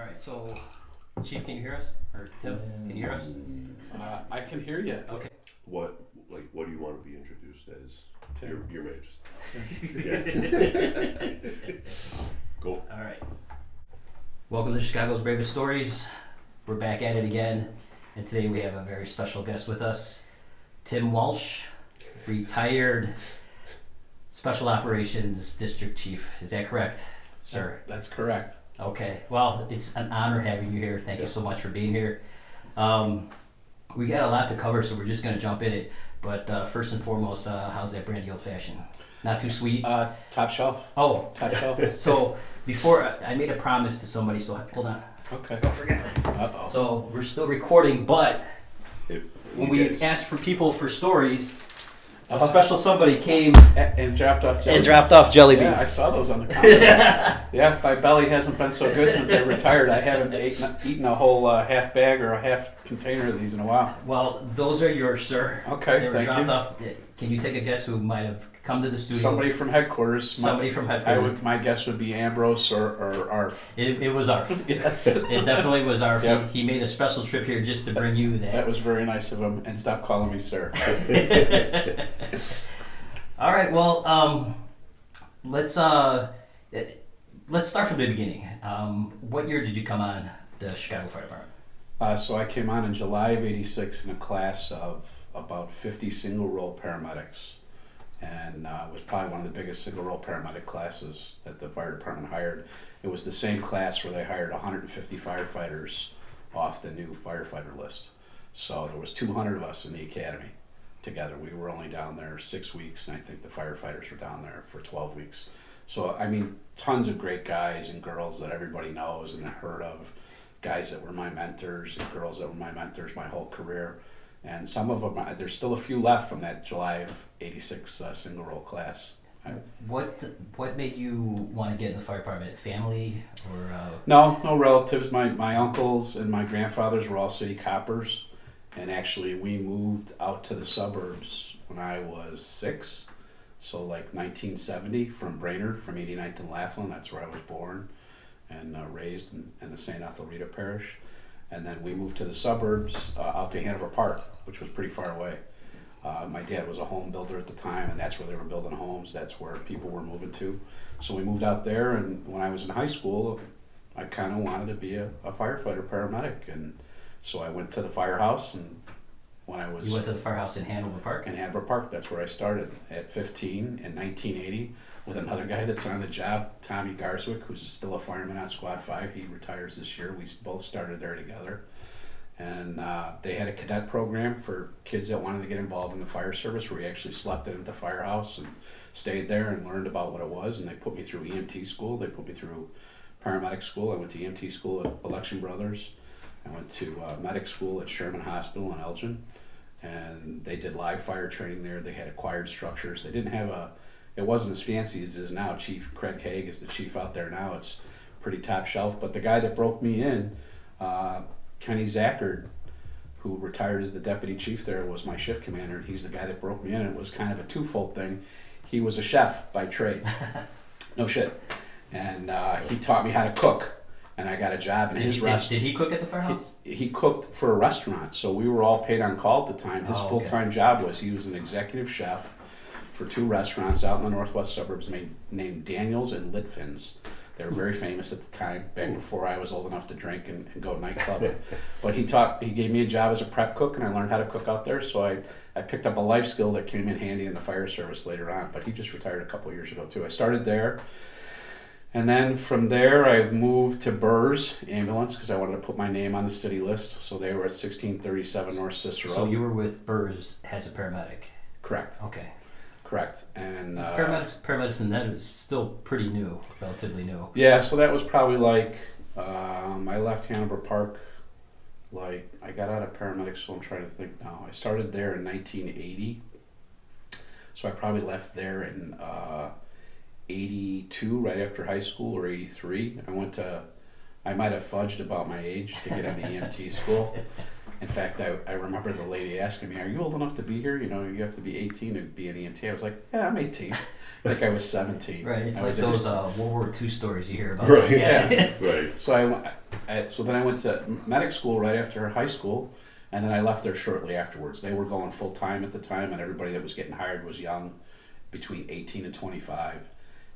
All right, so Chief, can you hear us? Or Tim, can you hear us? I can hear you. Okay. What do you want to be introduced as? Tim. Your Majesty. Go. All right. Welcome to Chicago's Bravest Stories. We're back at it again, and today we have a very special guest with us, Tim Walsh, retired Special Operations District Chief. Is that correct, sir? That's correct. Okay. Well, it's an honor having you here. Thank you so much for being here. We got a lot to cover, so we're just going to jump in it. But first and foremost, how's that brandy old fashioned? Not too sweet? Top shelf. Oh. Top shelf. So before, I made a promise to somebody, so hold on. Okay. Don't forget. Uh-oh. So we're still recording, but when we asked for people for stories, a special somebody came And dropped off jelly jelly beans. beans. Yeah, I saw those on the counter. Yeah, my belly hasn't been so good since I retired. I haven't eaten a whole half bag or a half container of these in a while. Well, those are yours, sir. Okay, They were thank dropped you. off. Can you take a guess who might have come to the studio? Somebody from headquarters. Somebody from headquarters. My guess would be Ambrose or Arf. It was Arf. Yes. It definitely was Arf. Yep. He made a special trip here just to bring you That that. was very nice of him. And stop calling me sir. All right. Well, let's start from the beginning. What year did you come on the Chicago Fire Department? So I came on in July of '86 in a class of about 50 single role paramedics, and it was probably one of the biggest single role paramedic classes that the fire department hired. It was the same class where they hired 150 firefighters off the new firefighter list. So there was 200 of us in the academy together. We were only down there 6 weeks, and I think the firefighters were down there for 12 weeks. So I mean, tons of great guys and girls that everybody knows and heard of, guys that were my mentors and girls that were my mentors my whole career. And some of them, there's still a few left from that July of '86 single role class. What made you want to get in the fire department? Family or? No relatives. My uncles and my grandfathers were all city coppers, and actually we moved out to the suburbs when I was 6, so like 1970 from Brainerd, from 89th and Laughlin. That's where I was born and raised in the St. Ethelreda parish. And then we moved to the suburbs out to Hanover Park, which was pretty far away. My dad was a home builder at the time, and that's where they were building homes. That's where people were moving to. So we moved out there, and when I was in high school, I kind of wanted to be a firefighter paramedic. And so I went to the firehouse, and when I was... You went to the firehouse in Hanover Park? In Hanover Park, that's where I started at 15 in 1980 with another guy that's on the job, Tommy Garswick, who's still a fireman on Squad 5. He retires this year. We both started there together. And they had a cadet program for kids that wanted to get involved in the fire service, where we actually slept in at the firehouse and stayed there and learned about what it was. And they put me through EMT school. They put me through paramedic school. I went to EMT school at Election Brothers. I went to medic school at Sherman Hospital in Elgin. And they did live fire training there. They had acquired structures. They didn't have it wasn't as fancy as it is now. Chief Craig Haig is the chief out there now. It's pretty top shelf. But the guy that broke me in, Kenny Zachard, who retired as the deputy chief there, was my shift commander. And he's the guy that broke me in. And it was kind of a twofold thing. He was a chef by trade. No shit. And he taught me how to cook. And I got a job in his restaurant. Did he cook at the firehouse? He cooked for a restaurant, so we were all paid on call at the time. His full-time job was he was an executive chef for 2 restaurants out in the northwest suburbs named Daniels and Litvin's. They were very famous at the time, back before I was old enough to drink and go to nightclub. But he gave me a job as a prep cook, and I learned how to cook out there, so I picked up a life skill that came in handy in the fire service later on. But he just retired a couple of years ago too. I started there. And then from there, I moved to Burrs Ambulance because I wanted to put my name on the city list. So they were at 1637 North Cicero. So you were with Burrs as a paramedic? Correct. Okay. Correct. And paramedicine then is still pretty new, relatively new. Yeah, so that was probably like, I left Hanover Park, like I got out of paramedic school. I'm trying to think now. I started there in 1980. So I probably left there in 82, right after high school, or 83. I might have fudged about my age to get into EMT school. In fact, I remember the lady asking me, "Are you old enough to be here? You know, you have to be 18 to be an EMT." I was like, "Yeah, I'm 18." I think I was 17. Right, it's I like was those World War II stories you hear about. Right. Those guys. Yeah. Right. So then I went to medic school right after high school, and then I left there shortly afterwards. They were going full time at the time, and everybody that was getting hired was young, between 18 and 25.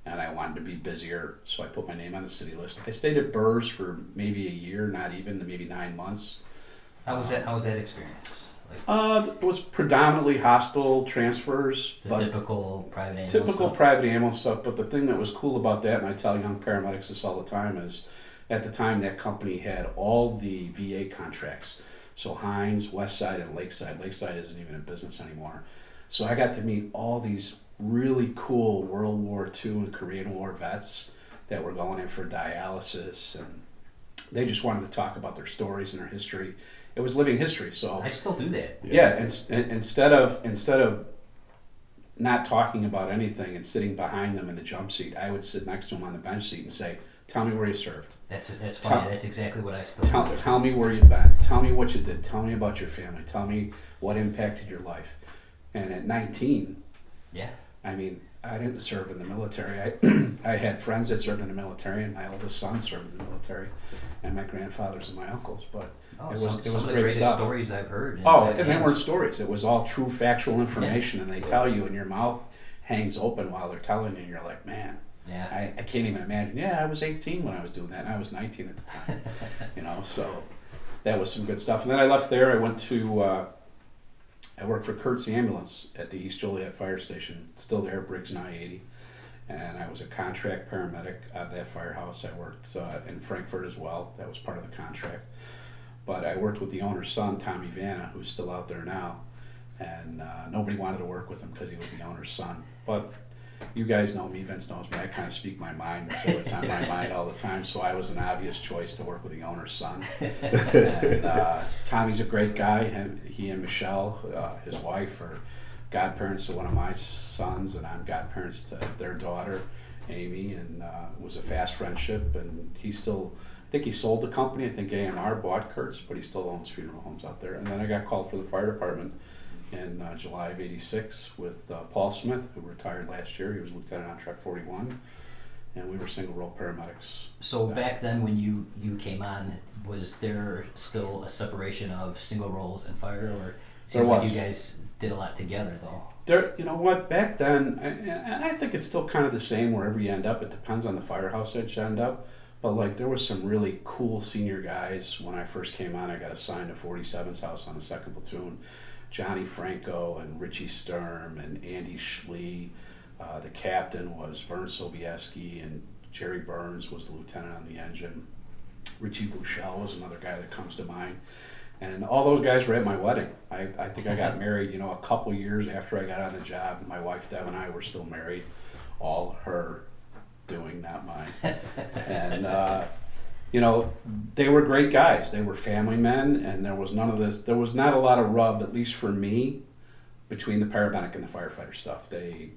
And I wanted to be busier, so I put my name on the city list. I stayed at Burrs for maybe a year, not even, maybe 9 months. How was that experience? Like It was predominantly hospital transfers, the but typical private ambulance typical stuff? private ambulance stuff. But the thing that was cool about that, and I tell young paramedics this all the time, is at the time that company had all the VA contracts. So Hines, Westside, and Lakeside. Lakeside isn't even in business anymore. So I got to meet all these really cool World War II and Korean War vets that were going in for dialysis, and they just wanted to talk about their stories and their history. It was living history. So I still do that. yeah, instead of not talking about anything and sitting behind them in the jump seat, I would sit next to them on the bench seat and say, "Tell me where you served. That's funny. That's exactly what I still do. Tell me where you've been. Tell me what you did. Tell me about your family. Tell me what impacted your life." And at 19, Yeah. I mean, I didn't serve in the military. I had friends that served in the military, and my oldest son served in the military, and my grandfathers and my uncles. But Oh, it some was of the great greatest stuff. stories I've heard. And they weren't stories. It was all true, factual information, and they tell you, and your mouth hangs open while they're telling you, and you're like, man, Yeah. I can't even imagine. Yeah, I was 18 when I was doing that, and I was 19 at the time. You know, so that was some good stuff. And then I left there. I went to, I worked for Kurt's Ambulance at the East Joliet Fire Station, still there, Briggs and I-80. And I was a contract paramedic at that firehouse. I worked in Frankfurt as well. That was part of the contract. But I worked with the owner's son, Tommy Vanna, who's still out there now. And nobody wanted to work with him because he was the owner's son. But you guys know me, Vince knows me, I kind of speak my mind, so it's on my mind all the time. So I was an obvious choice to work with the owner's son. And Tommy's a great guy. He and Michelle, his wife, are godparents to one of my sons, and I'm godparents to their daughter, Amy. And it was a fast friendship. And I think he sold the company. I think A&R bought Kurt's, but he still owns funeral homes out there. And then I got called for the fire department in July of '86 with Paul Smith, who retired last year. He was lieutenant on Truck 41, and we were single role paramedics. So back then, when you came on, was there still a separation of single roles and fire, or it seems like you guys did a lot together though? There, you know what? Back then, and I think it's still kind of the same wherever you end up. It depends on the firehouse that you end up. But like, there was some really cool senior guys when I first came on. I got assigned to 47's house on the 2nd platoon. Johnny Franco and Richie Sturm and Andy Schlee. The captain was Vern Sobieski, and Jerry Burns was the lieutenant on the engine. Richie Bouchel was another guy that comes to mind. And all those guys were at my wedding. I think I got married, a couple years after I got on the job. My wife Deb and I were still married. All her doing, not mine. And they were great guys. They were family men, and there was none of this. There was not a lot of rub, at least for me, between the paramedic and the firefighter stuff. They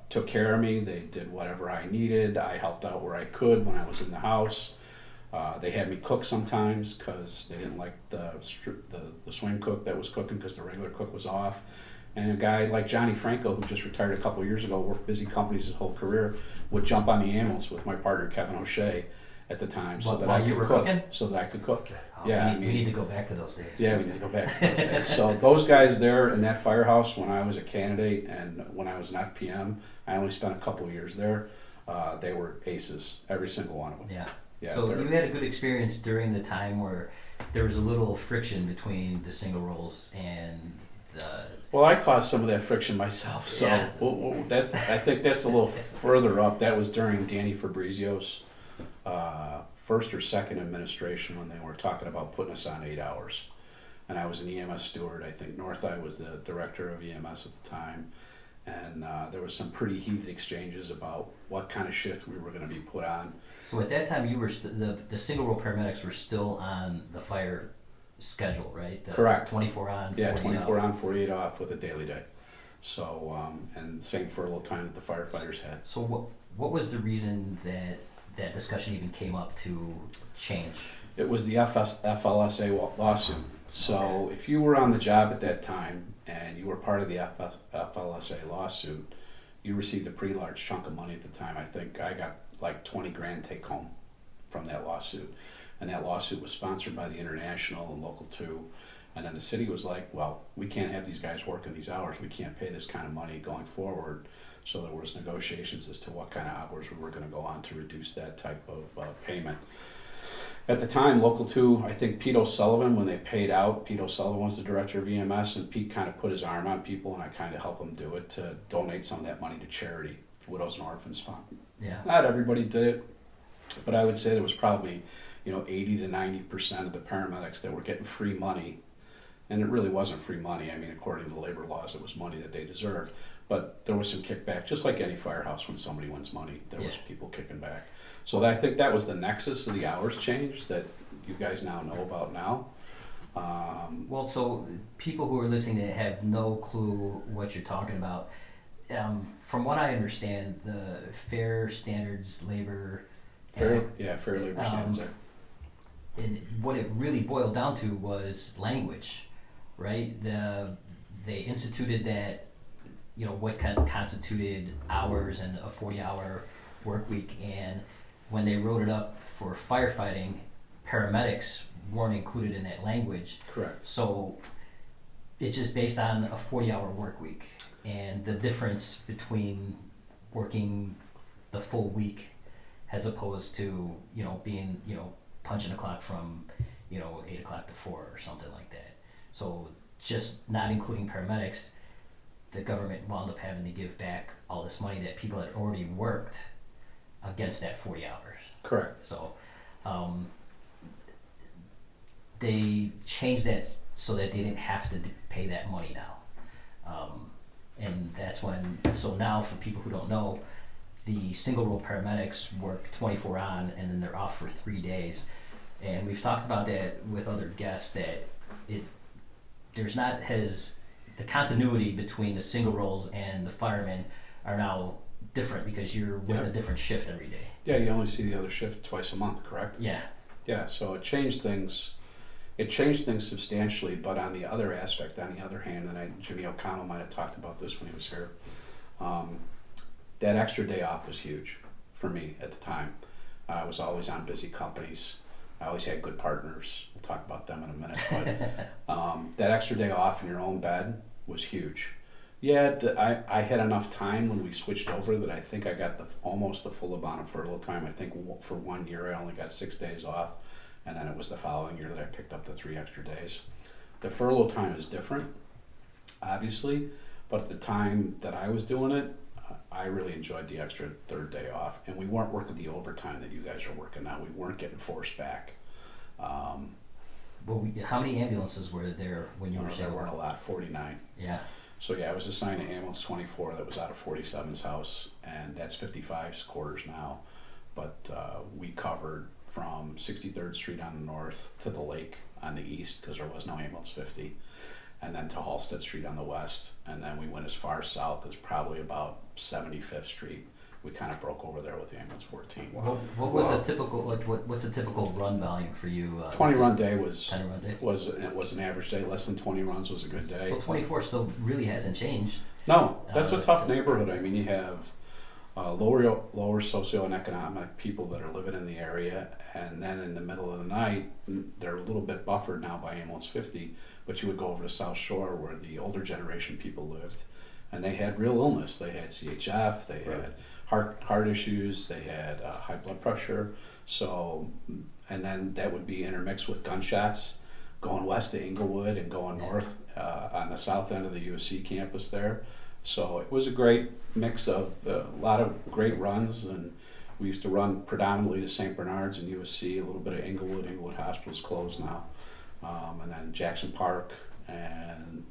took care of me. They did whatever I needed. I helped out where I could when I was in the house. They had me cook sometimes because they didn't like the swing cook that was cooking because the regular cook was off. And a guy like Johnny Franco, who just retired a couple of years ago, worked busy companies his whole career, would jump on the ambulance with my partner Kevin O'Shea at the time, so that while I you could were cook. cooking? So that I could cook. Oh, Yeah, we need to go back to those days. Yeah, we need to go back. So those guys there in that firehouse, when I was a candidate and when I was an FPM, I only spent a couple of years there. They were aces, every single one of them. Yeah. Yeah, so you had a good experience during the time where there was a little friction between the single roles and the. Well, I caused some of that friction myself, so Yeah. I think that's a little further up. That was during Danny Fabrizio's first or second administration when they were talking about putting us on 8 hours. And I was an EMS steward. I think Northeye was the director of EMS at the time. And there was some pretty heated exchanges about what kind of shift we were going to be put on. So at that time, you were the single role paramedics were still on the fire schedule, right? Correct. 24 on, 48 24 off. on, 48 off with a daily day. So, and same furlough time that the firefighters had. So what was the reason that discussion even came up to change? It was the FLSA lawsuit. So if you were on the job at that time and you were part of the FLSA lawsuit, you received a pretty large chunk of money at the time. I think I got like 20 grand take home from that lawsuit. And that lawsuit was sponsored by the International and Local 2. And then the city was like, well, we can't have these guys working these hours. We can't pay this kind of money going forward. So there was negotiations as to what kind of hours we were going to go on to reduce that type of payment. At the time, Local 2, I think Pete O'Sullivan, when they paid out, Pete O'Sullivan was the director of EMS, and Pete kind of put his arm on people, and I kind of helped him do it to donate some of that money to charity, Widows and Orphans Fund. Yeah. Not everybody did it, but I would say there was probably 80 to 90% of the paramedics that were getting free money. And it really wasn't free money. I mean, according to labor laws, it was money that they deserved. But there was some kickback, just like any firehouse when somebody wins money, there was people kicking back. So I think that was the nexus of the hours change that you guys now know about now. Well, so people who are listening to it have no clue what you're talking about. From what I understand, the Fair Standards Labor Act, Fair Labor Standards Act. and what it really boiled down to was language, right? They instituted that, what kind of constituted hours and a 40-hour work week, and when they wrote it up for firefighting, paramedics weren't included in that language. Correct. So it's just based on a 40-hour work week, and the difference between working the full week as opposed to, being, punching a clock from, 8 o'clock to 4 or something like that. So just not including paramedics, the government wound up having to give back all this money that people had already worked against that 40 hours. Correct. So they changed that so that they didn't have to pay that money now. And that's so now for people who don't know, the single role paramedics work 24 on and then they're off for 3 days. And we've talked about that with other guests, that the continuity between the single roles and the firemen are now different because you're with a different shift every day. Yeah, you only see the other shift twice a month, correct? Yeah. Yeah, so it changed things. It changed things substantially, but on the other hand, and Jimmy O'Connell might have talked about this when he was here, that extra day off was huge for me at the time. I was always on busy companies. I always had good partners. We'll talk about them in a minute. But that extra day off in your own bed was huge. Yeah, I had enough time when we switched over that I think I got almost the full amount of furlough time. I think for 1 year I only got 6 days off, and then it was the following year that I picked up the 3 extra days. The furlough time is different, obviously, but at the time that I was doing it, I really enjoyed the extra third day off, and we weren't working the overtime that you guys are working now. We weren't getting forced back. Well, how many ambulances were there when you were There weren't a lot, 49. Yeah. So yeah, I was assigned to ambulance 24 that was out of 47's house, and that's 55's quarters now. But we covered from 63rd Street on the north to the lake on the east because there was no ambulance 50, and then to Halstead Street on the west, and then we went as far south as probably about 75th Street. We kind of broke over there with ambulance 14. What was a typical what's a typical run volume for you? 20 run day was 10 run day was an average day. Less than 20 runs was a good day. So 24 still really hasn't changed. No, that's a tough neighborhood. I mean, you have lower socioeconomic people that are living in the area, and then in the middle of the night, they're a little bit buffered now by ambulance 50. But you would go over to South Shore where the older generation people lived, and they had real illness. They had CHF. They had heart issues. They had high blood pressure. So, and then that would be intermixed with gunshots going west to Inglewood and going north on the south end of the USC campus there. So it was a great mix of a lot of great runs, and we used to run predominantly to St. Bernard's and USC, a little bit of Inglewood. Inglewood Hospital's closed now. And then Jackson Park, and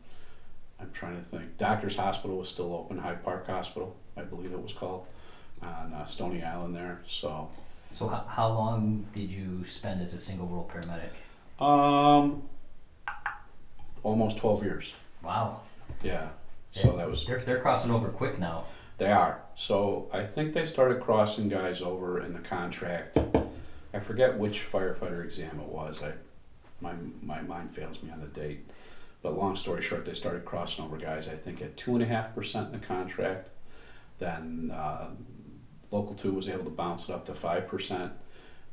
I'm trying to think, Doctors Hospital was still open, Hyde Park Hospital, I believe it was called, on Stony Island there. So how long did you spend as a single role paramedic? Almost 12 years. Wow. Yeah. So that was. They're crossing over quick now. They are. So I think they started crossing guys over in the contract. I forget which firefighter exam it was. My mind fails me on the date. But long story short, they started crossing over guys, I think, at 2.5% in the contract. Then Local 2 was able to bounce it up to 5%.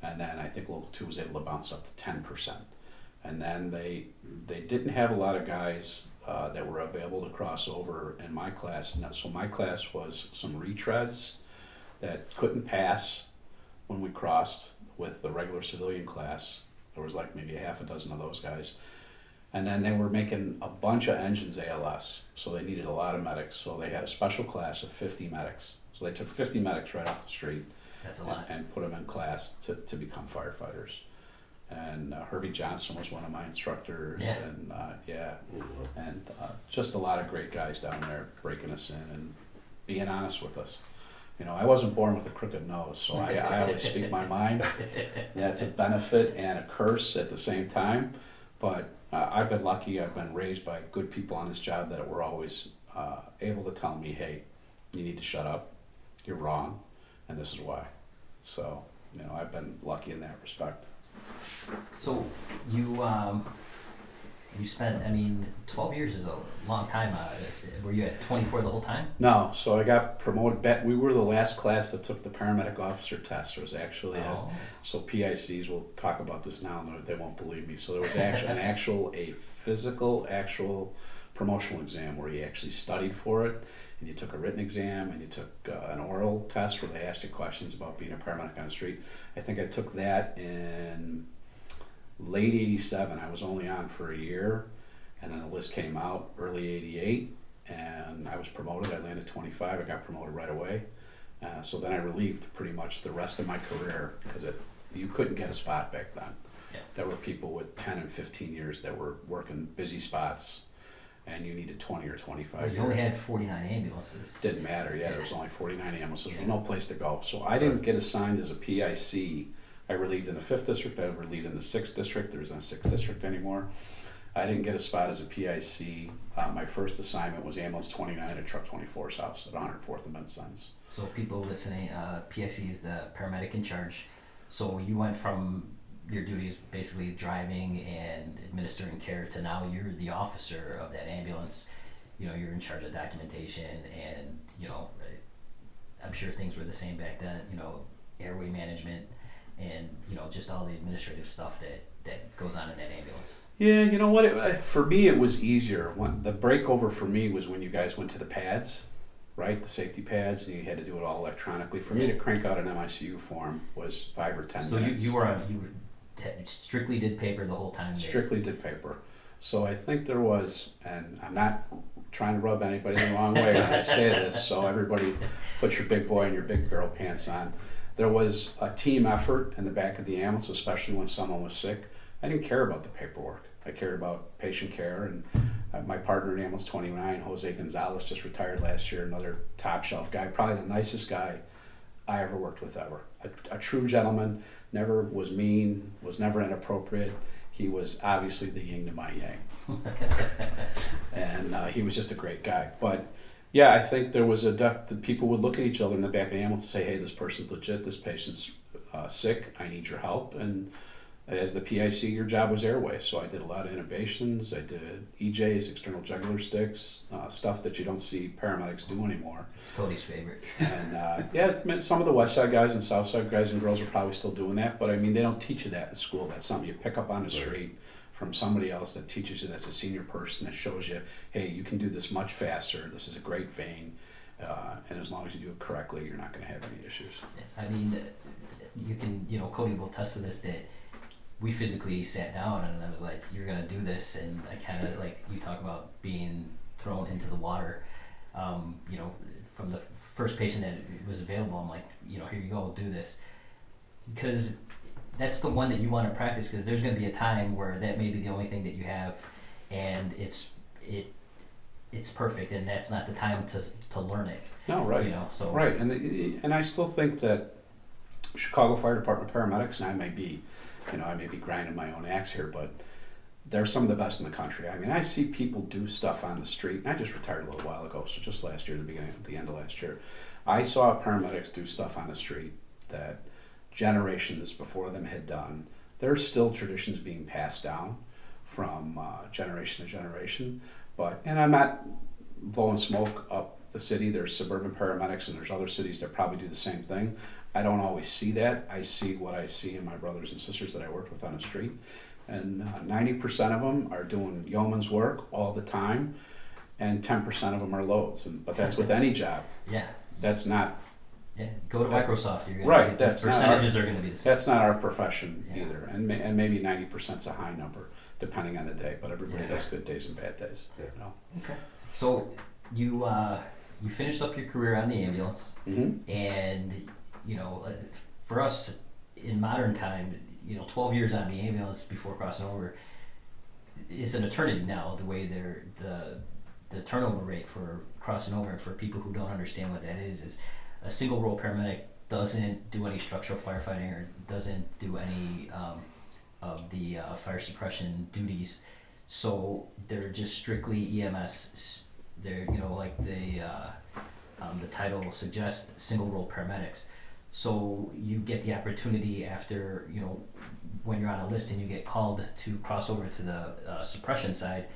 And then I think Local 2 was able to bounce it up to 10%. And then they didn't have a lot of guys that were available to cross over in my class. So my class was some retreads that couldn't pass when we crossed with the regular civilian class. There was like maybe a half a dozen of those guys. And then they were making a bunch of engines ALS, so they needed a lot of medics. So they had a special class of 50 medics. So they took 50 medics right off the street. That's a lot. And put them in class to become firefighters. And Herbie Johnson was one of my instructors. Yeah. And and just a lot of great guys down there breaking us in and being honest with us. You know, I wasn't born with a crooked nose, so I always speak my mind. Yeah, it's a benefit and a curse at the same time. But I've been lucky. I've been raised by good people on this job that were always able to tell me, hey, you need to shut up. You're wrong, and this is why. So, you know, I've been lucky in that respect. So you spent, 12 years is a long time. Were you at 24 the whole time? No, so I got promoted back. We were the last class that took the paramedic officer test. There was actually so PICs will talk about this now and they won't believe me. So there was actually a physical promotional exam where you actually studied for it, and you took a written exam, and you took an oral test where they asked you questions about being a paramedic on the street. I think I took that in late '87. I was only on for a year, and then the list came out early '88, and I was promoted. I landed 25. I got promoted right away. So then I relieved pretty much the rest of my career because you couldn't get a spot back then. Yeah. There were people with 10 and 15 years that were working busy spots, and you needed 20 or 25 Well, you years. only had 49 ambulances. Didn't matter, yeah, there was only 49 ambulances. There was no place to go. So I didn't get assigned as a PIC. I relieved in the 5th district, I relieved in the 6th district. There was no 6th district anymore. I didn't get a spot as a PIC. My first assignment was ambulance 29 at truck 24's house at 104th and Vincennes. So people listening, PIC is the paramedic in charge. So you went from your duties basically driving and administering care to now you're the officer of that ambulance. You know, you're in charge of documentation and, you know, I'm sure things were the same back then, you know, airway management and, you know, just all the administrative stuff that goes on in that ambulance. Yeah, you know what? For me, it was easier. The breakover for me was when you guys went to the pads, right? The safety pads, and you had to do it all electronically. For me to crank out an MICU form was 5 or 10 minutes. So you strictly did paper the whole time? Strictly did paper. So I think there was, and I'm not trying to rub anybody the wrong way when I say this, so everybody put your big boy and your big girl pants on. There was a team effort in the back of the ambulance, especially when someone was sick. I didn't care about the paperwork. I cared about patient care, and my partner in ambulance 29, Jose Gonzalez, just retired last year, another top shelf guy, probably the nicest guy I ever worked with ever. A true gentleman, never was mean, was never inappropriate. He was obviously the yin to my yang. And he was just a great guy. But yeah, I think there was that people would look at each other in the back of the ambulance and say, hey, this person's legit, this patient's sick, I need your help. And as the PIC, your job was airway. So I did a lot of intubations, I did EJs, external jugular sticks, stuff that you don't see paramedics do anymore. It's Cody's favorite. And yeah, some of the West Side guys and South Side guys and girls are probably still doing that, but I mean, they don't teach you that in school. That's something you pick up on the street from somebody else that teaches you, that's a senior person that shows you, hey, you can do this much faster, this is a great vein, and as long as you do it correctly, you're not going to have any issues. I mean, you can, you know, Cody will attest to this, that we physically sat down and I was like, you're going to do this, and I kind of, like, you talk about being thrown into the water, you know, from the first patient that was available, I'm like, you know, here you go, do this. Because that's the one that you want to practice, because there's going to be a time where that may be the only thing that you have, and it's perfect, and that's not the time to learn it. No, right. You know, so right, and I still think that Chicago Fire Department paramedics, and I may be grinding my own axe here, but they're some of the best in the country. I mean, I see people do stuff on the street, and I just retired a little while ago, so just last year, the end of last year, I saw paramedics do stuff on the street that generations before them had done. there's still traditions being passed down from generation to generation. And I'm not blowing smoke up the city. There's suburban paramedics and there's other cities that probably do the same thing. I don't always see that. I see what I see in my brothers and sisters that I work with on the street. And 90% of them are doing yeoman's work all the time, and 10% of them are loads. But that's with any job. Yeah. That's not. Yeah. Go to Microsoft. You're gonna Right. the That's percentages are going to be the same. That's not our profession Yeah. either. And maybe 90%'s a high number, depending on the day. But everybody Yeah. has good days and bad days. Yeah. You know? Okay. So you finished up your career on the ambulance, Mm-hmm. and for us in modern time, 12 years on the ambulance before crossing over is an eternity now. The way the turnover rate for crossing over, and for people who don't understand what that is a single role paramedic doesn't do any structural firefighting or doesn't do any of the fire suppression duties. So they're just strictly EMS. They're like the title suggests, single role paramedics. So you get the opportunity after when you're on a list and you get called to cross over to the suppression side,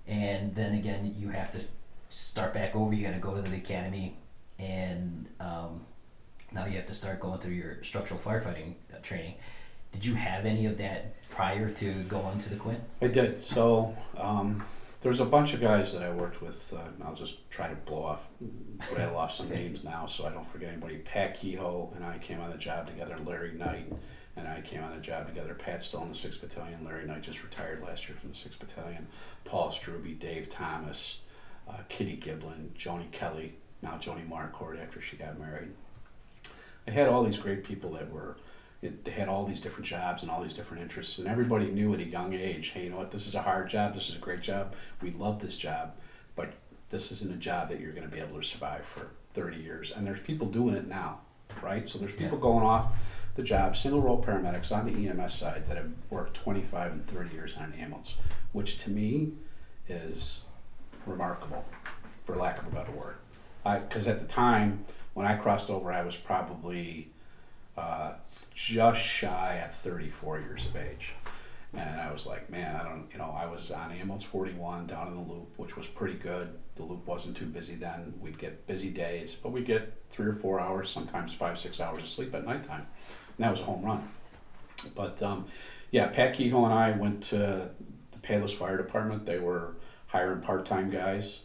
and then again you have to start back over. You got to go to the academy, and now you have to start going through your structural firefighting training. Did you have any of that prior to going to the Quinn? I did. So there's a bunch of guys that I worked with. I'll just try to rattle off some names now so I don't forget anybody. Pat Kehoe and I came on the job together. Larry Knight and I came on the job together. Pat's still in the 6th Battalion. Larry Knight just retired last year from the 6th Battalion. Paul Struby, Dave Thomas, Kitty Giblin, Joni Kelly, now Joni Marcourt after she got married. I had all these great people they had all these different jobs and all these different interests, and everybody knew at a young age, hey, you know what, this is a hard job, this is a great job, we love this job, but this isn't a job that you're going to be able to survive for 30 years. And there's people doing it now, right? So there's people going off the job, single role paramedics on the EMS side that have worked 25 and 30 years on an ambulance, which to me is remarkable, for lack of a better word. Because at the time, when I crossed over, I was probably just shy at 34 years of age. And I was like, man, I was on ambulance 41 down in the loop, which was pretty good. The loop wasn't too busy then. We'd get busy days, but we'd get 3 or 4 hours, sometimes 5-6 hours of sleep at nighttime. And that was a home run. But Pat Kehoe and I went to the Palos Fire Department. They were hiring part-time guys,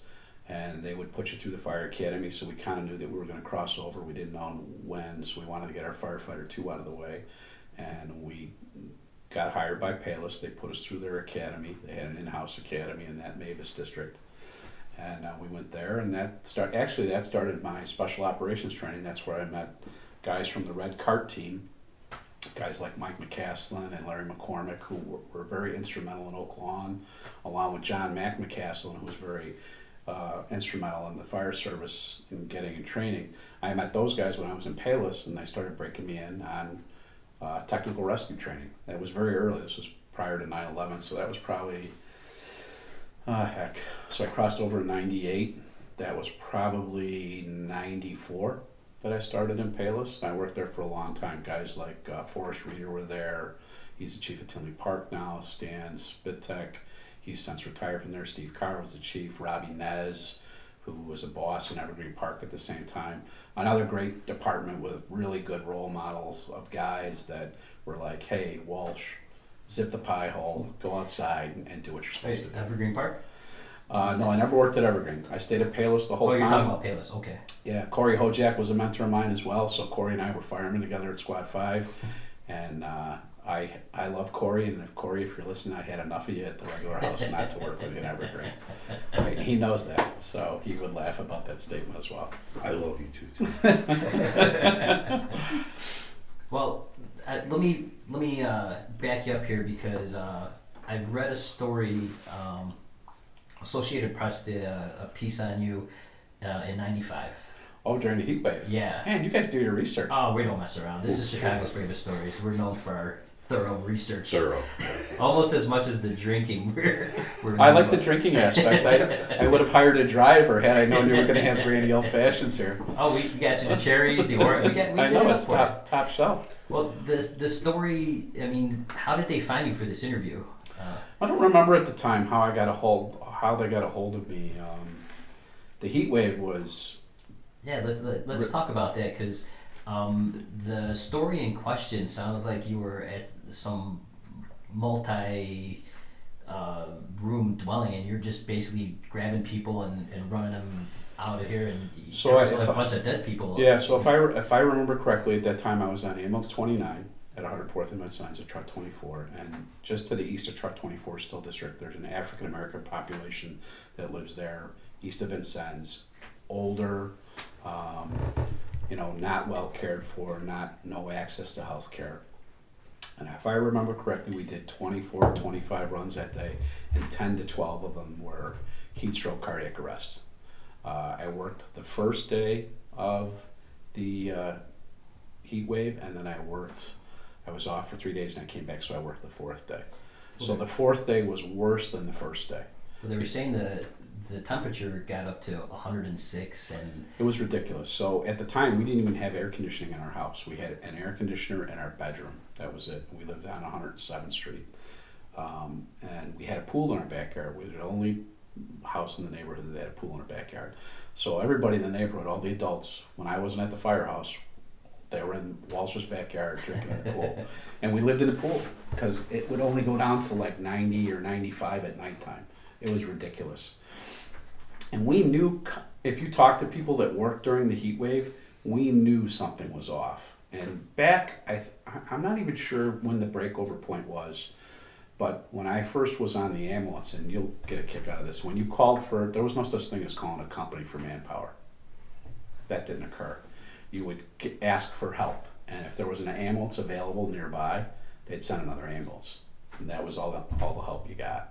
and they would put you through the fire academy, so we kind of knew that we were going to cross over. We didn't know when, so we wanted to get our firefighter 2 out of the way. And we got hired by Palos. They put us through their academy. They had an in-house academy in that Mavis district. And we went there, and that started my special operations training. That's where I met guys from the Red Cart team, guys like Mike McCaslin and Larry McCormick, who were very instrumental in Oak Lawn, along with John McCaslin, who was very instrumental in the fire service in getting and training. I met those guys when I was in Palos, and they started breaking me in on technical rescue training. That was very early. This was prior to 9/11, so that was probably, so I crossed over in 98. That was probably 94 that I started in Palos. And I worked there for a long time. Guys like Forrest Reeder were there. He's the chief of Tinley Park now. Stan Spitek, he's since retired from there. Steve Carr was the chief. Robbie Nez, who was a boss in Evergreen Park at the same time. Another great department with really good role models of guys that were like, hey, Walsh, zip the pie hole, go outside and do what you're supposed to do. Evergreen Park? No, I never worked at Evergreen. I stayed at Palos the whole time. Oh, you're talking about Palos, okay. Yeah, Corey Hojak was a mentor of mine as well, so Corey and I were firemen together at Squad 5. And I love Corey, and if you're listening, I had enough of you at the regular house not to work with you in Evergreen. Right? He knows that, so he would laugh about that statement as well. I love you too. Well, let me back you up here, because I read a story. Associated Press did a piece on you in '95. Oh, during the heat wave. Yeah. Man, you guys do your research. Oh, we don't mess around. This is Chicago's Bravest Stories. We're known for thorough research. Thorough. Almost as much as the drinking. I like the drinking aspect. I would have hired a driver had I known you were going to have brandy old fashions here. Oh, we got you the cherries, the orange. We I did know it it's for you. top shelf. Well, the story. I mean, how did they find you for this interview? I don't remember at the time how they got a hold of me. The heat wave was. Yeah, let's talk about that because the story in question sounds like you were at some multi room dwelling and you're just basically grabbing people and running them out of here and So there was like a bunch of dead people. Yeah, so if I remember correctly, at that time I was on ambulance 29 at 104th and Mid-Signs at truck 24, and just to the east of truck 24 Still District, there's an African American population that lives there, east of Vincennes, older, not well cared for, no access to health care. And if I remember correctly, we did 24 25 runs that day, and 10 to 12 of them were heat stroke cardiac arrest. I worked the first day of the heat wave, and then I was off for 3 days and I came back, so I worked the fourth day. So the fourth day was worse than the first day. Well, they were saying the temperature got up to 106 and it was ridiculous. So at the time, we didn't even have air conditioning in our house. We had an air conditioner in our bedroom. That was it. We lived on 107th Street. And we had a pool in our backyard. We were the only house in the neighborhood that had a pool in our backyard. So everybody in the neighborhood, all the adults, when I wasn't at the firehouse, they were in Walsh's backyard drinking in the pool. And we lived in the pool because it would only go down to like 90 or 95 at nighttime. It was ridiculous. And we knew, if you talk to people that worked during the heat wave, we knew something was off. And back, I'm not even sure when the breakover point was, but when I first was on the ambulance, and you'll get a kick out of this, when you called there was no such thing as calling a company for manpower. That didn't occur. You would ask for help, and if there was an ambulance available nearby, they'd send another ambulance. And that was all the help you got.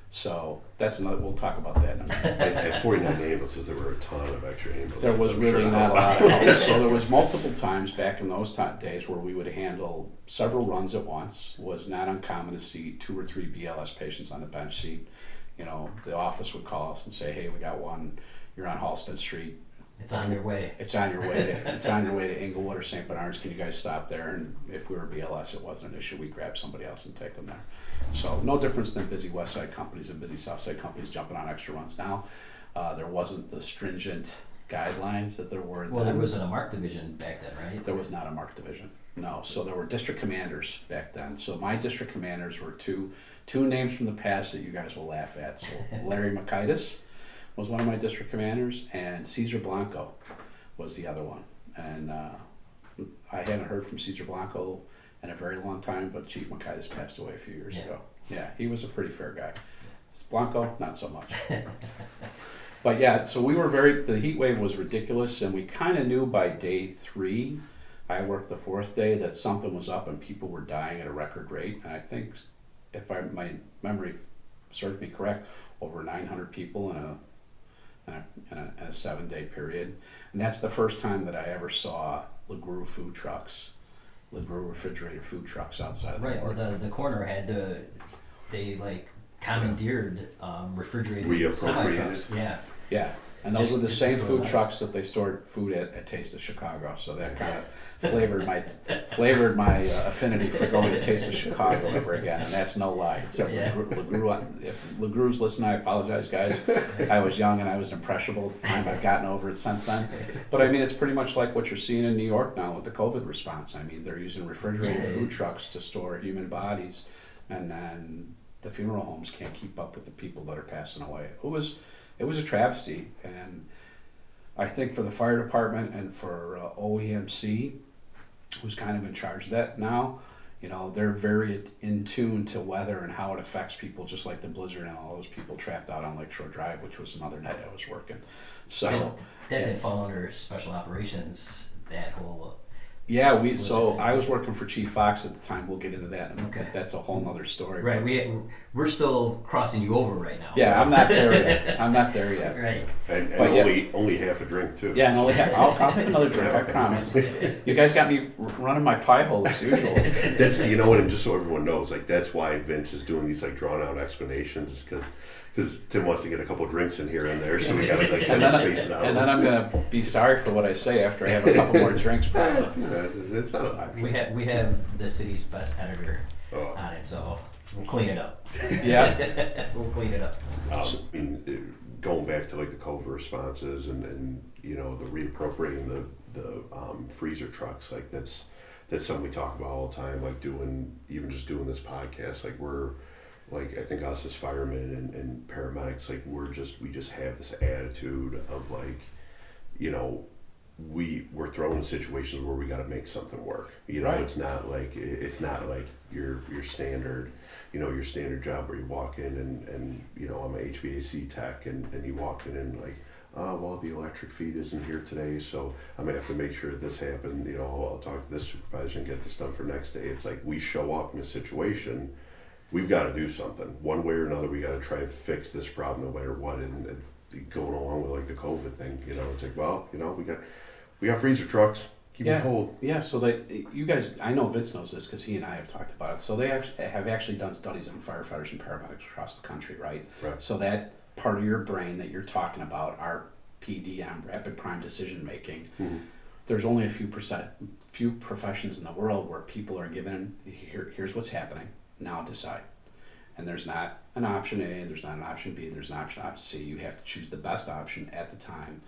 So that's another. We'll talk about that in a minute. At 49 ambulances, there were a ton of extra ambulances. There was really not a lot of help. So there was multiple times back in those days where we would handle several runs at once. It was not uncommon to see 2 or 3 BLS patients on the bench seat. The office would call us and say, "Hey, we got one. You're on Halsted Street. it's on your way." It's on your way. It's on your way to Inglewood or St. Bernard's. Can you guys stop there?" And if we were BLS, it wasn't an issue. We grab somebody else and take them there. So no difference than busy West Side companies and busy South Side companies jumping on extra runs now. There wasn't the stringent guidelines that there were. Well, there wasn't a MARC division back then, right? There was not a MARC division. No. So there were district commanders back then. So my district commanders were two names from the past that you guys will laugh at. So Larry Makaitis was one of my district commanders, and Cesar Blanco was the other one. And I hadn't heard from Cesar Blanco in a very long time, but Chief Makaitis passed away a few years ago. Yeah, he was a pretty fair guy. Blanco, not so much. But yeah, so the heat wave was ridiculous, and we kind of knew by day 3, I worked the 4th day, that something was up and people were dying at a record rate. And I think, if my memory serves me correct, over 900 people in a 7-day period. And that's the first time that I ever saw LeGroux food trucks, LeGroux refrigerated food trucks outside of the Right. Well, morgue. the corner had they commandeered refrigerated Reappropriated. semi-trucks. Yeah. Yeah, and those were the Just to same store food that. trucks that they stored food at Taste of Chicago. So that kind of flavored my affinity for going to Taste of Chicago ever again, and that's no lie. Except Yeah. LeGroux, if LeGroux's listening, I apologize, guys. I was young and I was impressionable at the time. I've gotten over it since then. But I mean, it's pretty much like what you're seeing in New York now with the COVID response. I mean, they're using refrigerated food trucks to store human bodies, and then the funeral homes can't keep up with the people that are passing away. It was a travesty, and I think for the fire department and for OEMC, who's kind of in charge of that now, they're very in tune to weather and how it affects people, just like the blizzard and all those people trapped out on Lakeshore Drive, which was another night I was working. So That didn't fall under special operations. That whole Yeah, Was so it- I was working for Chief Fox at the time. We'll get into that. Okay. That's a whole nother story. Right, we're still crossing you over right now. Yeah, I'm not there yet. I'm not there yet. Right. And But yeah. only half a drink too. Yeah, and I'll have another drink. I Okay. promise. You guys got me running my pie hole as usual. That's, you know what, and just so everyone knows, like, that's why Vince is doing these like drawn out explanations, is because Tim wants to get a couple drinks in here and there, so we gotta like kind of space it out. And then I'm gonna be sorry for what I say after I have a couple more drinks. Yeah, it's not an option. We have the city's best editor Oh. on it, so we'll clean it up. Yeah. We'll clean it up. I mean, going back to like the COVID responses and you know, the reappropriating the freezer trucks, like that's something we talk about all the time, like doing this podcast, like we're like, I think us as firemen and paramedics, like we just have this attitude of like, you know, we're thrown in situations where we got to make something work. You know, Right. it's not like your standard, you know, your standard job where you walk in and you know, I'm an HVAC tech and you walk in and like, oh, well, the electric feed isn't here today, so I'm gonna have to make sure this happened. You know, I'll talk to this supervisor and get this done for next day. It's like we show up in a situation, we've got to do something one way or another. We got to try and fix this problem no matter what. And going along with like the COVID thing, you know, it's like, well, you know, we got freezer trucks. Keep it cold. Yeah, so you guys, I know Vince knows this because he and I have talked about it. So they have actually done studies on firefighters and paramedics across the country, right? Right. So that part of your brain that you're talking about, RPDM, rapid prime decision making, Mm-hmm. there's only a few professions in the world where people are given, here's what's happening, now decide. And there's not an option A, there's not an option B, there's an option C. You have to choose the best option at the time.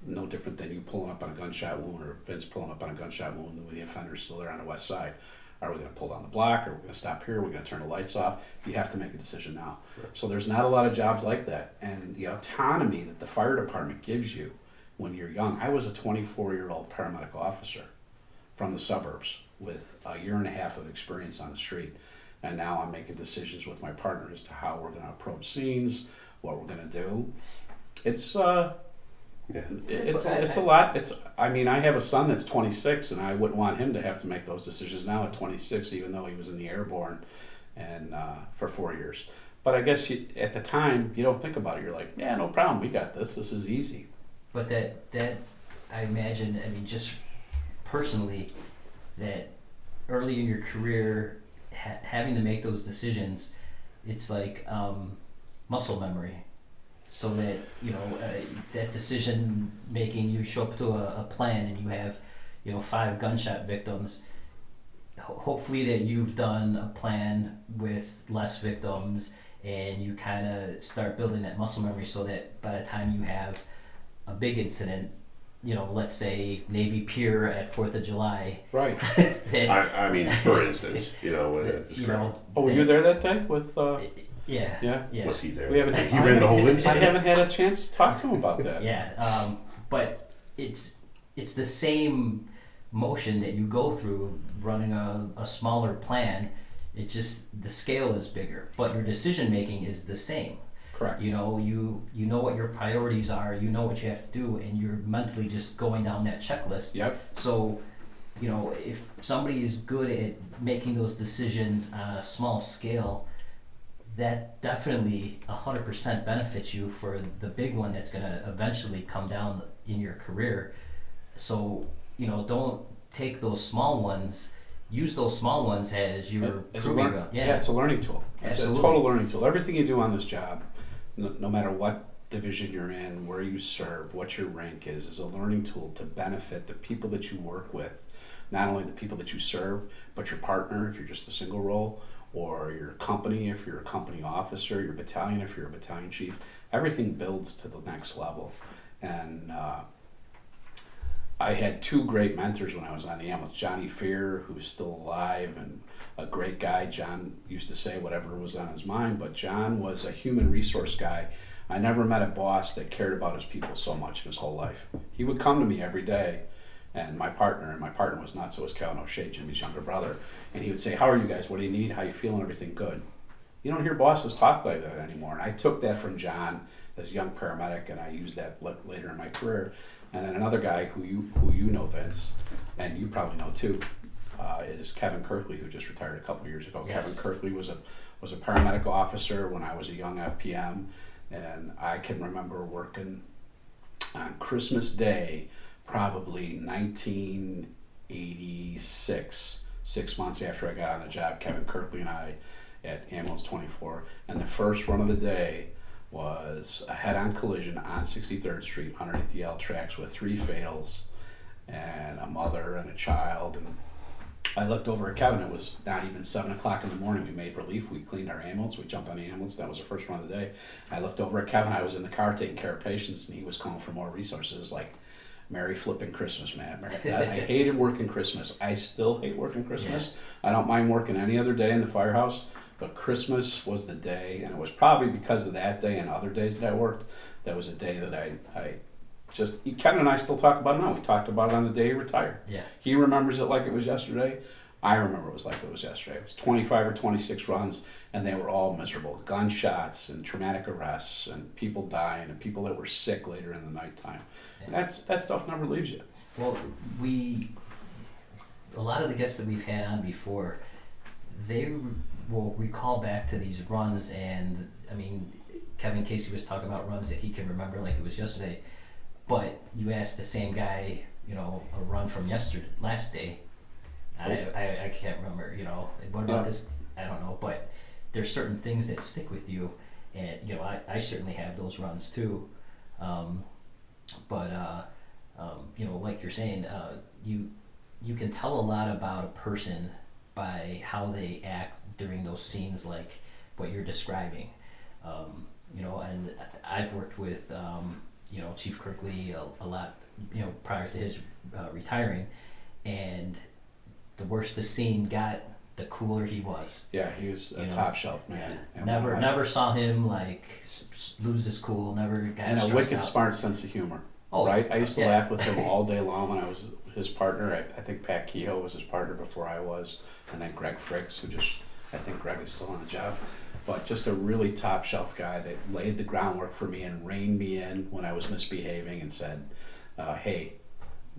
No different than you pulling up on a gunshot wound or Vince pulling up on a gunshot wound when the offender's still there on the west side. Are we going to pull down the block? Are we going to stop here? Are we going to turn the lights off? You have to make a decision now. Right. So there's not a lot of jobs like that. And the autonomy that the fire department gives you when you're young. I was a 24-year-old paramedic officer from the suburbs with a year and a half of experience on the street. And now I'm making decisions with my partner as to how we're going to approach scenes, what we're going to do. It's a lot. I mean, I have a son that's 26, and I wouldn't want him to have to make those decisions now at 26, even though he was in the airborne and for 4 years. But I guess at the time, you don't think about it. You're like, yeah, no problem. We got this. This is easy. But that I imagine, I mean, just personally, that early in your career, having to make those decisions, it's like muscle memory. So that, you know, that decision making, you show up to a plan and you have, you know, 5 gunshot victims. Hopefully that you've done a plan with less victims and you kind of start building that muscle memory so that by the time you have a big incident, you know, let's say Navy Pier at 4th of July. Right. I mean, for instance, you know, when it You know, Oh, were you there that day with? Yeah. was he there? We haven't. He ran the whole I incident. haven't had a chance to talk to him about that. Yeah. But it's the same motion that you go through running a smaller plan. It just, the scale is bigger, but your decision making is the same. Correct. You know, you know what your priorities are, you know what you have to do, and you're mentally just going down that checklist. Yep. So, you know, if somebody is good at making those decisions on a small scale, that definitely 100% benefits you for the big one that's going to eventually come down in your career. So, you know, don't take those small ones. Use those small ones as your proving ground. Yeah, it's a learning tool. Absolutely. It's a total learning tool. Everything you do on this job, no matter what division you're in, where you serve, what your rank is a learning tool to benefit the people that you work with. Not only the people that you serve, but your partner if you're just a single role, or your company if you're a company officer, your battalion if you're a battalion chief. Everything builds to the next level. And I had 2 great mentors when I was on the ambulance. Johnny Fear, who's still alive and a great guy. John used to say whatever was on his mind, but John was a human resource guy. I never met a boss that cared about his people so much in his whole life. He would come to me every day, and my partner was not so, was Calvin O'Shea, Jimmy's younger brother, and he would say, how are you guys? What do you need? How you feeling? Everything good? You don't hear bosses talk like that anymore. And I took that from John as a young paramedic, and I used that later in my career. And then another guy who you know, Vince, and you probably know too, is Kevin Kirkley, who just retired a couple years ago. Yes. Kevin Kirkley was a paramedic officer when I was a young FPM, and I can remember working on Christmas Day, probably 1986, 6 months after I got on the job. Kevin Kirkley and I at Ambulance 24, and the first run of the day was a head-on collision on 63rd Street underneath the L tracks with 3 fatals and a mother and a child. And I looked over at Kevin. It was not even 7 o'clock in the morning. We made relief. We cleaned our ambulance. We jumped on the ambulance. That was the first run of the day. I looked over at Kevin. I was in the car taking care of patients, and he was calling for more resources. It was like, Merry flipping Christmas, man. I hated working Christmas. I still hate working Christmas. Yeah. I don't mind working any other day in the firehouse, but Christmas was the day, and it was probably because of that day and other days that I worked, that was a day that I just, Kevin and I still talk about it now. We talked about it on the day he retired. Yeah. He remembers it like it was yesterday. I remember it was like it was yesterday. It was 25 or 26 runs, and they were all miserable. Gunshots and traumatic arrests and people dying and people that were sick later in the nighttime. Yeah. And that stuff never leaves you. Well, a lot of the guests that we've had on before, they will recall back to these runs, and I mean, Kevin Casey was talking about runs that he can remember like it was yesterday. But you ask the same guy, you know, a run from last day. I can't remember, you know, what about this? I don't know, but there's certain things that stick with you, and you know, I certainly have those runs too. You know, like you're saying, you can tell a lot about a person by how they act during those scenes, like what you're describing. You know, and I've worked with you know, Chief Kirkley a lot, you know, prior to his retiring, and the worse the scene got, the cooler he was. Yeah, he was a top shelf man. Yeah. Never saw him like lose his cool. Never got and a wicked out. Smart sense of humor. Oh, right. I used to laugh with him all day long when I was his partner. I think Pat Kehoe was his partner before I was, and then Greg Fricks, who I think Greg is still on the job. But just a really top shelf guy that laid the groundwork for me and reined me in when I was misbehaving and said, hey,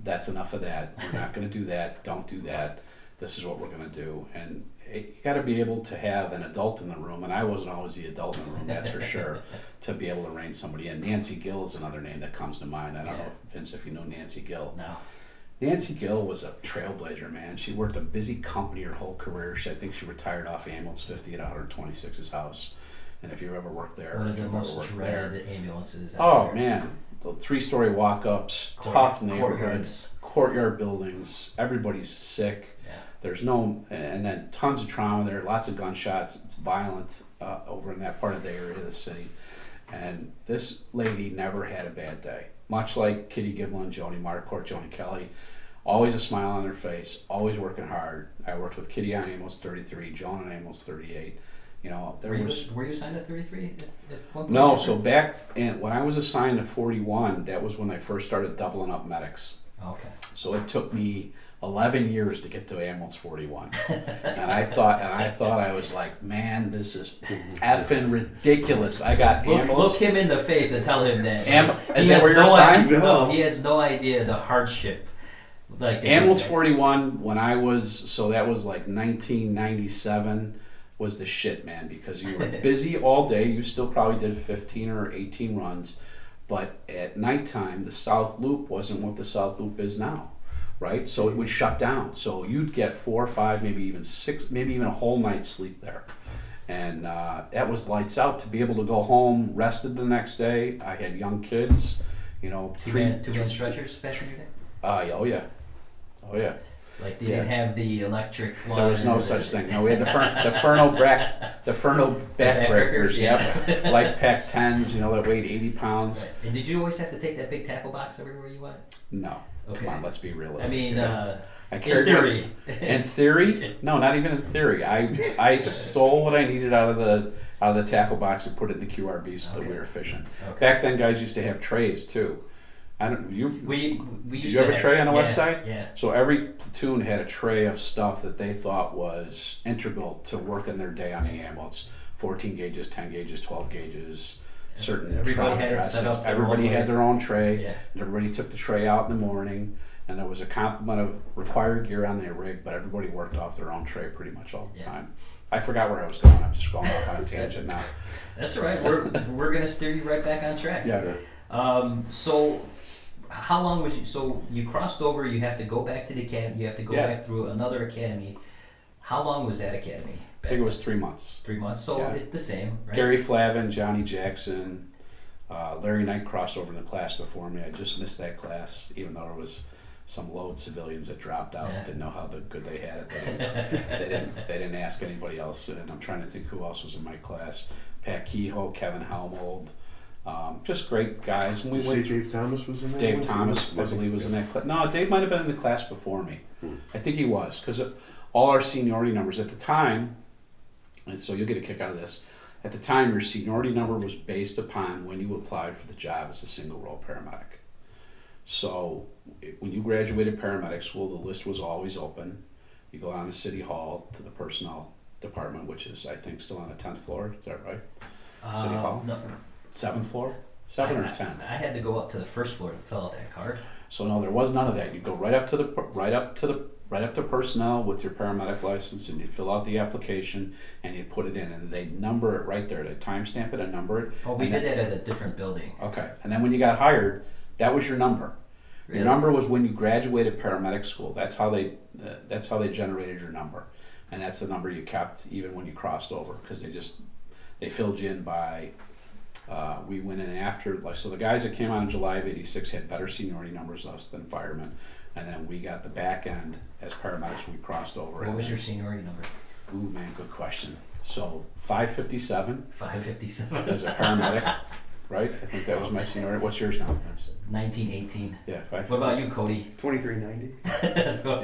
that's enough of that. We're not going to do that. Don't do that. This is what we're going to do. And you got to be able to have an adult in the room, and I wasn't always the adult in the room, that's for sure, to be able to rein somebody in. Nancy Gill is another name that comes to mind. I don't know, Vince, if you know Nancy Gill. No. Nancy Gill was a trailblazer, man. She worked a busy company her whole career. I think she retired off Ambulance 50 at 126's house. And if you've ever worked there, one of the most dreaded ambulances out there. Man, the 3-story walk-ups, tough neighborhoods, courtyard buildings. Everybody's sick. Yeah. There's no, and then tons of trauma there. Lots of gunshots. It's violent over in that part of the area of the city. And this lady never had a bad day. Much like Kitty Giblin, Joni Marcourt, Joni Kelly, always a smile on their face, always working hard. I worked with Kitty on Ambulance 33, Joan on Ambulance 38. You know, were you assigned at 33? At one point? No, so back when I was assigned to 41, that was when I first started doubling up medics. Okay. So it took me 11 years to get to Ambulance 41. and I thought I was like, man, this is effing ridiculous. I got look him in the face and tell him that. Is that where you're assigned? No, he has no idea the hardship. Like Ambulance 41, when I was, so that was like 1997, was the shit, man, because you were busy all day. You still probably did 15 or 18 runs, but at nighttime, the South Loop wasn't what the South Loop is now. Right, so it would shut down. So you'd get 4 or 5, maybe even 6, maybe even a whole night's sleep there, and that was lights out. To be able to go home rested the next day. I had young kids, you know, two-man stretchers back in your day. Oh yeah. Like they didn't have the electric one. There was no such thing. No, we had the Furno backbreakers. Yep. Life Pack 10s. You know, that weighed 80 pounds. Right. And did you always have to take that big tackle box everywhere you went? No. Okay. Come on, let's be realistic. I mean, in theory. In theory? No, not even in theory. I stole what I needed out of the tackle box and put it in the QRB so that we were efficient. Okay. Back then, guys used to have trays too. I don't. We did you have a tray on the west side? Yeah. So every platoon had a tray of stuff that they thought was integral to working their day on the ambulance. 14 gauges, 10 gauges, 12 gauges. Certain everybody had it set up. Everybody had their own tray. Yeah. And everybody took the tray out in the morning, and there was a complement of required gear on their rig, but everybody worked off their own tray pretty much all the Yeah. time. I forgot where I was going. I'm just going off on a tangent now. That's all right. We're gonna steer you right back on track. Yeah. So how long was you? So you crossed over. You have to go back to the academy. You have to go Yeah. back through another academy. How long was that academy? I think it was 3 months. 3 months. So Yeah. the same, right? Gary Flavin, Johnny Jackson, Larry Knight crossed over in the class before me. I just missed that class, even though there was some load civilians that dropped out. Yeah. Didn't know how good they had it. They didn't ask anybody else. And I'm trying to think who else was in my class. Pat Kehoe, Kevin Helmold, just great guys. And we Did you went say through. Dave Thomas was in that Dave one? Thomas, I believe, was in that class. No, Dave might have been in the class before me. Hmm. I think he was, because all our seniority numbers at the time, and so you'll get a kick out of this, at the time your seniority number was based upon when you applied for the job as a single role paramedic. So when you graduated paramedic school, the list was always open. You go down to City Hall to the personnel department, which is, I think, still on the 10th floor. Is that right? City Hall? No. 7th floor? 7 or 10? I had to go up to the first floor to fill out that card. So no, there was none of that. You go right up to personnel with your paramedic license, and you fill out the application, and you put it in, and they number it right there. They timestamp it and number it. Oh, we did that at a different building. Okay, and then when you got hired, that was your number. Really? Your number was when you graduated paramedic school. That's how they generated your number, and that's the number you kept even when you crossed over, because they filled you in by. We went in after, so the guys that came out in July of '86 had better seniority numbers than us than firemen, and then we got the back end as paramedics. We crossed over. What was your seniority number? Ooh, man, good question. So 557 557. as a paramedic, right? I think that was my seniority. What's yours now? 1918. Yeah, 557. What about you, Cody? 2390.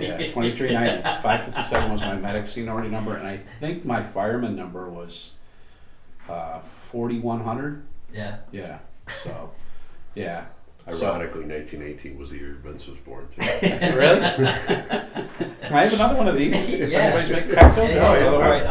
Yeah, 2390. 557 was my medic seniority number, and I think my fireman number was 4100. Yeah. Yeah. So, yeah. Ironically, 1918 was the year Vince was born too. Really? Can I have another one of these? If Yeah. anybody's making cocktails? Yeah, Oh, yeah. all right.